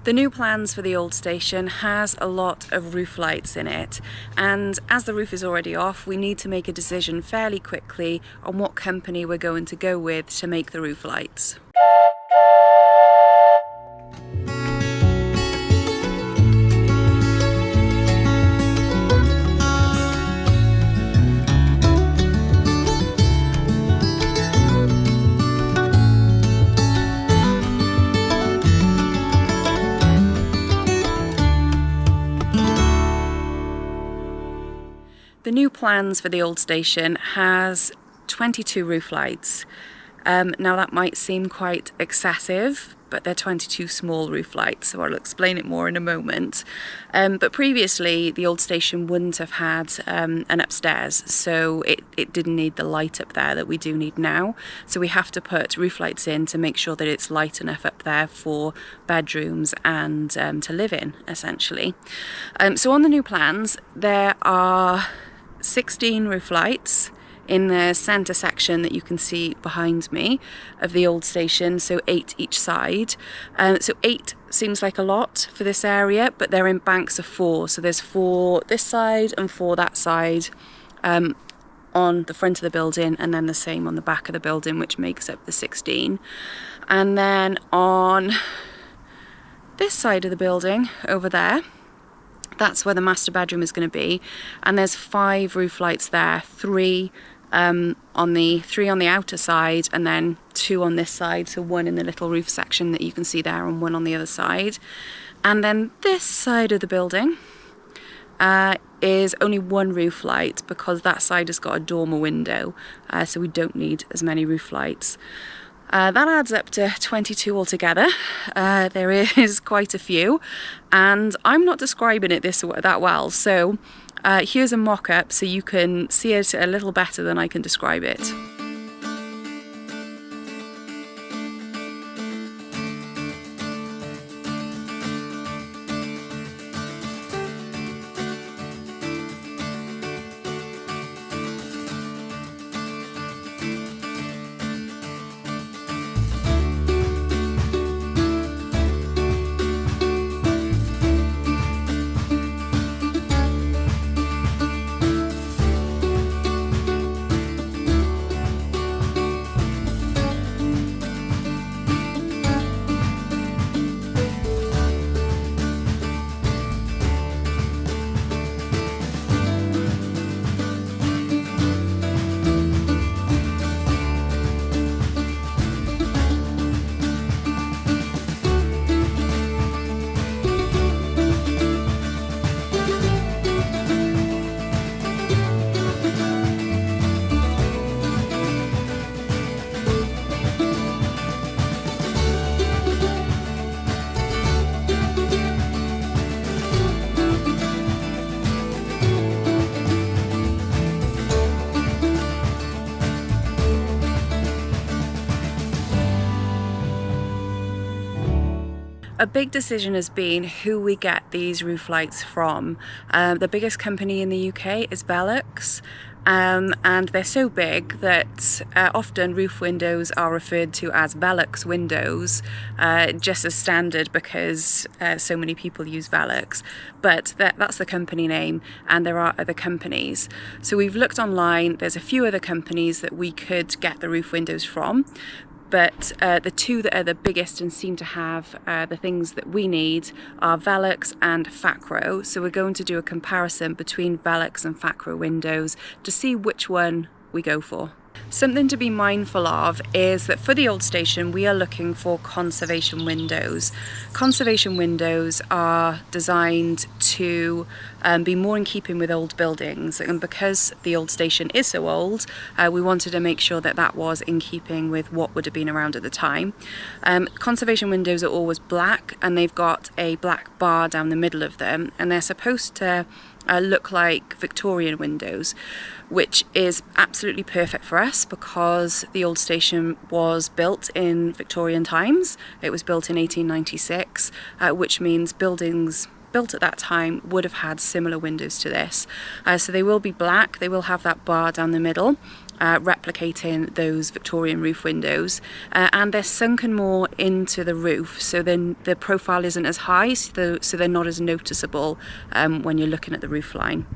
The new plans for the old station has a lot of roof lights in it, and as the roof is already off, we need to make a decision fairly quickly on what company we're going to go with to make the roof lights. The new plans for the old station has 22 roof lights. Now that might seem quite excessive, but they're 22 small roof lights, so I'll explain it more in a moment. But previously the old station wouldn't have had an upstairs, so it didn't need the light up there that we do need now. So we have to put roof lights in to make sure that it's light enough up there for bedrooms and to live in, essentially. So on the new plans there are 16 roof lights in the centre section that you can see behind me of the old station, so 8 each side. So 8 seems like a lot for this area, but they're in banks of 4, so there's 4 this side and 4 that side on the front of the building, and then the same on the back of the building, which makes up the 16. And then on this side of the building over there, that's where the master bedroom is going to be, and there's 5 roof lights there, 3 on the outer side and then 2 on this side, so 1 in the little roof section that you can see there and 1 on the other side. And then this side of the building is only 1 roof light, because that side has got a dormer window, so we don't need as many roof lights. That adds up to 22 altogether. There is quite a few, and I'm not describing it that well, so here's a mock-up so you can see it a little better than I can describe it. A big decision has been who we get these roof lights from. The biggest company in the UK is Velux, and they're so big that often roof windows are referred to as Velux windows, just as standard because so many people use Velux. But that's the company name, and there are other companies. So we've looked online, there's a few other companies that we could get the roof windows from. But the 2 that are the biggest and seem to have the things that we need are Velux and Fakro. So we're going to do a comparison between Velux and Fakro windows to see which one we go for. Something to be mindful of is that for the old station we are looking for conservation windows. Conservation windows are designed to be more in keeping with old buildings, and because the old station is so old, we wanted to make sure that that was in keeping with what would have been around at the time. Conservation windows are always black, and they've got a black bar down the middle of them, and they're supposed to look like Victorian windows, which is absolutely perfect for us because the old station was built in Victorian times. It was built in 1896, which means buildings built at that time would have had similar windows to this. So they will be black, they will have that bar down the middle, replicating those Victorian roof windows, and they're sunken more into the roof, so then the profile isn't as high, so they're not as noticeable when you're looking at the roof line.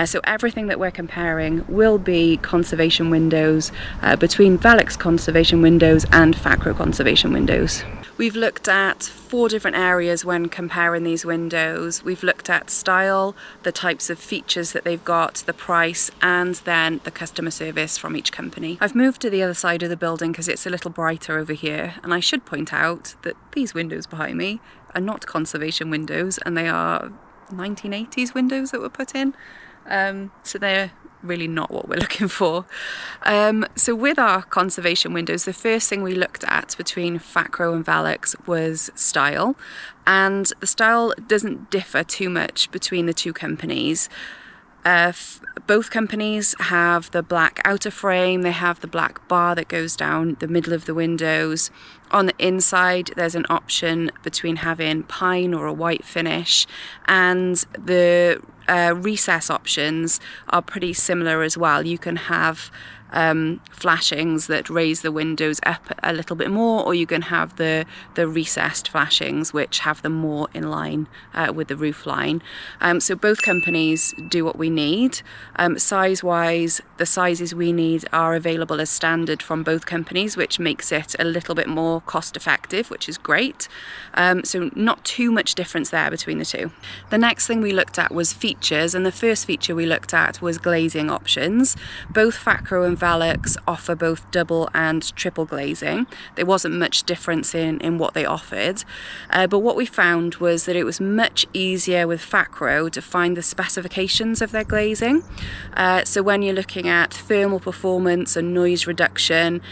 So everything that we're comparing will be conservation windows between Velux conservation windows and Fakro conservation windows. We've looked at 4 different areas when comparing these windows. We've looked at style, the types of features that they've got, the price, and then the customer service from each company. I've moved to the other side of the building because it's a little brighter over here, and I should point out that these windows behind me are not conservation windows, and they are 1980s windows that were put in. So they're really not what we're looking for. So with our conservation windows, the first thing we looked at between Fakro and Velux was style, and the style doesn't differ too much between the two companies. Both companies have the black outer frame, they have the black bar that goes down the middle of the windows. On the inside there's an option between having pine or a white finish, and the recess options are pretty similar as well. You can have flashings that raise the windows up a little bit more, or you can have the recessed flashings which have them more in line with the roof line. So both companies do what we need. Size wise, the sizes we need are available as standard from both companies, which makes it a little bit more cost effective, which is great. So not too much difference there between the two. The next thing we looked at was features, and the first feature we looked at was glazing options. Both Fakro and Velux offer both double and triple glazing. There wasn't much difference in what they offered, but what we found was that it was much easier with Fakro to find the specifications of their glazing. So when you're looking at thermal performance and noise reduction,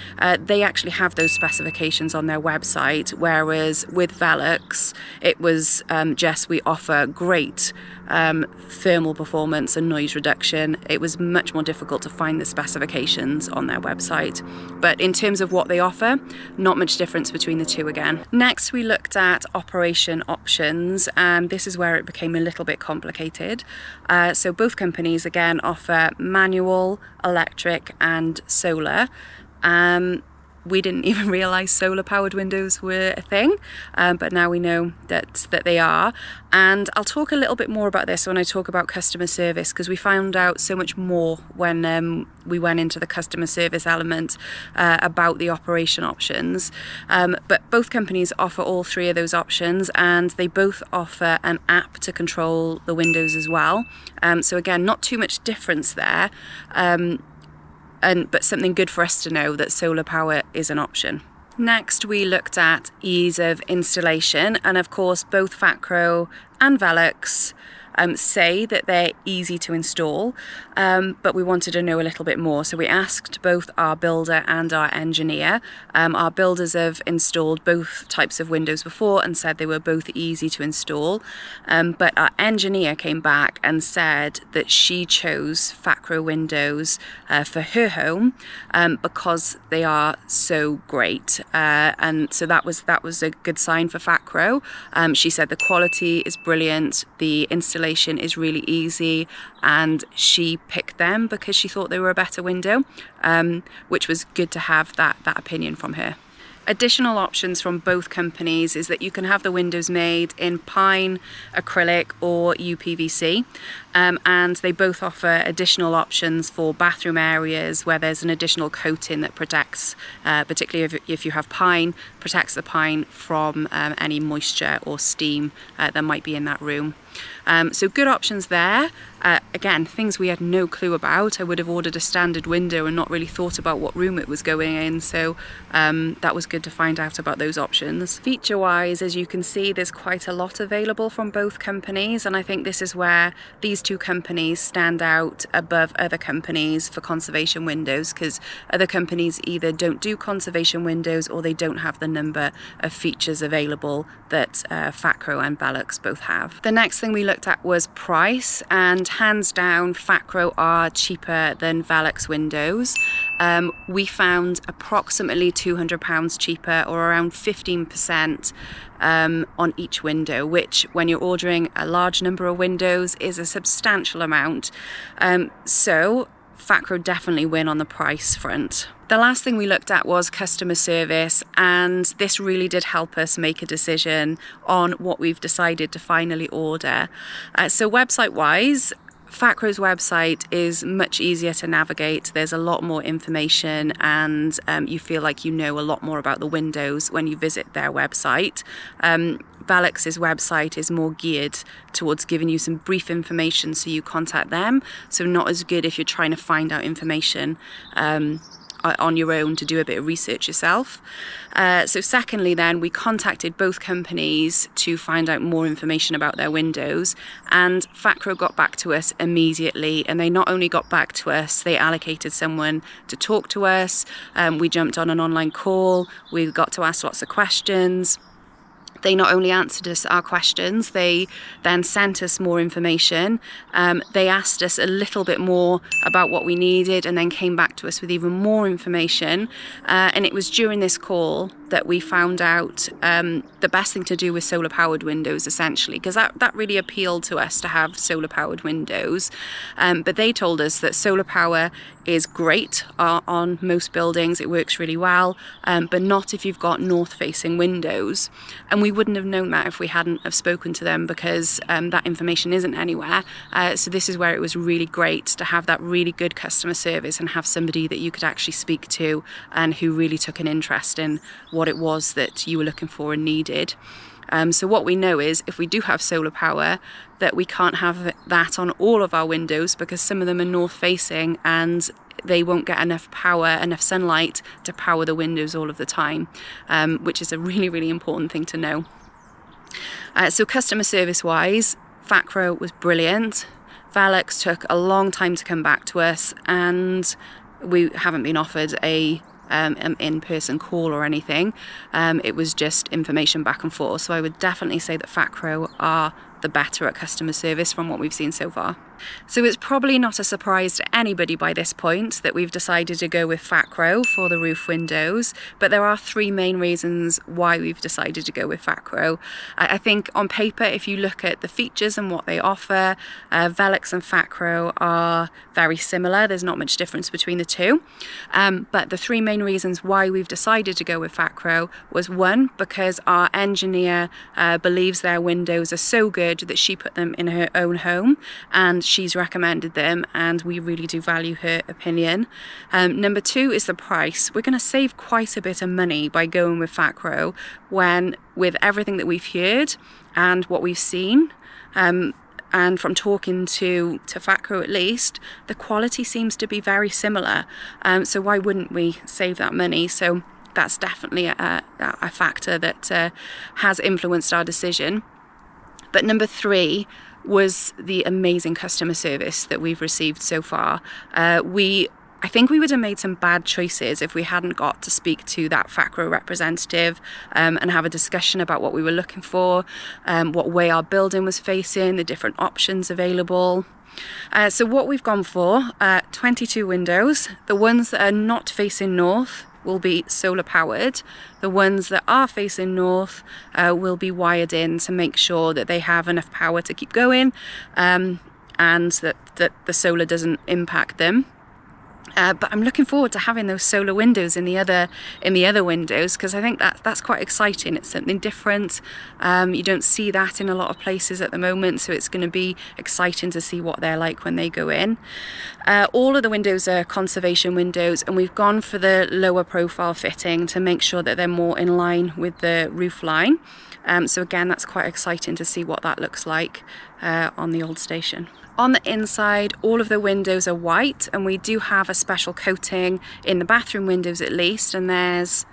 they actually have those specifications on their website, whereas with Velux it was just we offer great thermal performance and noise reduction. It was much more difficult to find the specifications on their website, but in terms of what they offer, not much difference between the two again. Next we looked at operation options, and this is where it became a little bit complicated. So both companies again offer manual, electric and solar. We didn't even realise solar powered windows were a thing, but now we know that they are. And I'll talk a little bit more about this when I talk about customer service, because we found out so much more when we went into the customer service element about the operation options. But both companies offer all 3 of those options, and they both offer an app to control the windows as well. So again, not too much difference there. But something good for us to know that solar power is an option. Next we looked at ease of installation, and of course both Fakro and Velux say that they're easy to install, but we wanted to know a little bit more, so we asked both our builder and our engineer. Our builders have installed both types of windows before and said they were both easy to install, but our engineer came back and said that she chose Fakro windows for her home because they are so great, and so that was a good sign for Fakro. She said the quality is brilliant, the installation is really easy, and she picked them because she thought they were a better window, which was good to have that opinion from her. Additional options from both companies is that you can have the windows made in pine, acrylic or UPVC, and they both offer additional options for bathroom areas where there's an additional coating that protects, particularly if you have pine, protects the pine from any moisture or steam that might be in that room. So good options there. Again, things we had no clue about. I would have ordered a standard window and not really thought about what room it was going in, so that was good to find out about those options. Feature wise, as you can see, there's quite a lot available from both companies, and I think this is where these two companies stand out above other companies for conservation windows, because other companies either don't do conservation windows or they don't have the number of features available that Fakro and Velux both have. The next thing we looked at was price, and hands down Fakro are cheaper than Velux windows. We found approximately £200 cheaper, or around 15% on each window, which when you're ordering a large number of windows is a substantial amount. So Fakro definitely win on the price front. The last thing we looked at was customer service, and this really did help us make a decision on what we've decided to finally order. So website-wise, Fakro's website is much easier to navigate. There's a lot more information, and you feel like you know a lot more about the windows when you visit their website. Velux's website is more geared towards giving you some brief information, so you contact them. So not as good if you're trying to find out information on your own to do a bit of research yourself. So secondly then, we contacted both companies to find out more information about their windows, and Fakro got back to us immediately, and they not only got back to us, they allocated someone to talk to us. We jumped on an online call, we got to ask lots of questions. They not only answered us our questions, they then sent us more information. They asked us a little bit more about what we needed, and then came back to us with even more information. And it was during this call that we found out the best thing to do with solar powered windows, essentially, because that really appealed to us, to have solar powered windows. But they told us that solar power is great on most buildings, it works really well, but not if you've got north facing windows. And we wouldn't have known that if we hadn't have spoken to them, because that information isn't anywhere. So this is where it was really great to have that really good customer service and have somebody that you could actually speak to and who really took an interest in what it was that you were looking for and needed. So what we know is, if we do have solar power, that we can't have that on all of our windows, because some of them are north facing and they won't get enough power, enough sunlight to power the windows all of the time, which is a really, really important thing to know. So customer service wise, Fakro was brilliant. Velux took a long time to come back to us, and we haven't been offered an in-person call or anything. It was just information back and forth. So I would definitely say that Fakro are the better at customer service from what we've seen so far. So it's probably not a surprise to anybody by this point that we've decided to go with Fakro for the roof windows, but there are three main reasons why we've decided to go with Fakro. I think on paper, if you look at the features and what they offer, Velux and Fakro are very similar. There's not much difference between the two. But the three main reasons why we've decided to go with Fakro was, one, because our engineer believes their windows are so good that she put them in her own home, and she's recommended them, and we really do value her opinion. Number two is the price. We're going to save quite a bit of money by going with Fakro, when with everything that we've heard and what we've seen, and from talking to Fakro at least, the quality seems to be very similar. So why wouldn't we save that money? So that's definitely a factor that has influenced our decision. But number three was the amazing customer service that we've received so far. I think we would have made some bad choices if we hadn't got to speak to that Fakro representative and have a discussion about what we were looking for, what way our building was facing, the different options available. So what we've gone for, 22 windows. The ones that are not facing north will be solar powered. The ones that are facing north will be wired in to make sure that they have enough power to keep going, and that the solar doesn't impact them. But I'm looking forward to having those solar windows in the other windows, because I think that's quite exciting. It's something different. You don't see that in a lot of places at the moment, so it's going to be exciting to see what they're like when they go in. All of the windows are conservation windows, and we've gone for the lower profile fitting to make sure that they're more in line with the roof line. So again, that's quite exciting to see what that looks like on the old station. On the inside, all of the windows are white, and we do have a special coating in the bathroom windows at least, and there's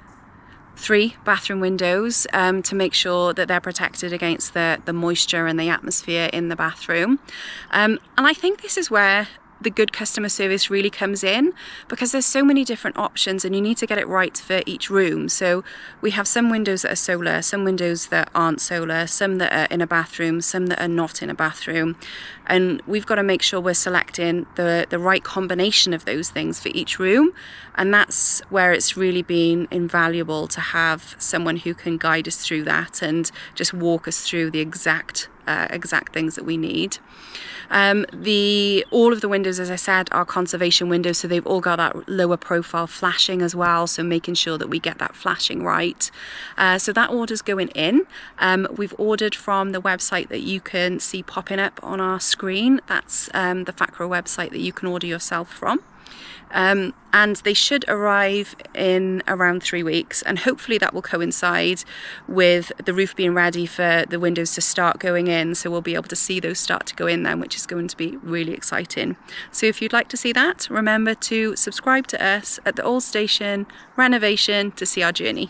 3 bathroom windows to make sure that they're protected against the moisture and the atmosphere in the bathroom. And I think this is where the good customer service really comes in, because there's so many different options and you need to get it right for each room. So we have some windows that are solar, some windows that aren't solar, some that are in a bathroom, some that are not in a bathroom, and we've got to make sure we're selecting the right combination of those things for each room. And that's where it's really been invaluable to have someone who can guide us through that and just walk us through the exact exact things that we need. All of the windows, as I said, are conservation windows, so they've all got that lower profile flashing as well, so making sure that we get that flashing right. So that order's going in. We've ordered from the website that you can see popping up on our screen. That's the Fakro website that you can order yourself from. And they should arrive in around 3 weeks, and hopefully that will coincide with the roof being ready for the windows to start going in, so we'll be able to see those start to go in then, which is going to be really exciting. So if you'd like to see that, remember to subscribe to us at the Old Station Renovation to see our journey.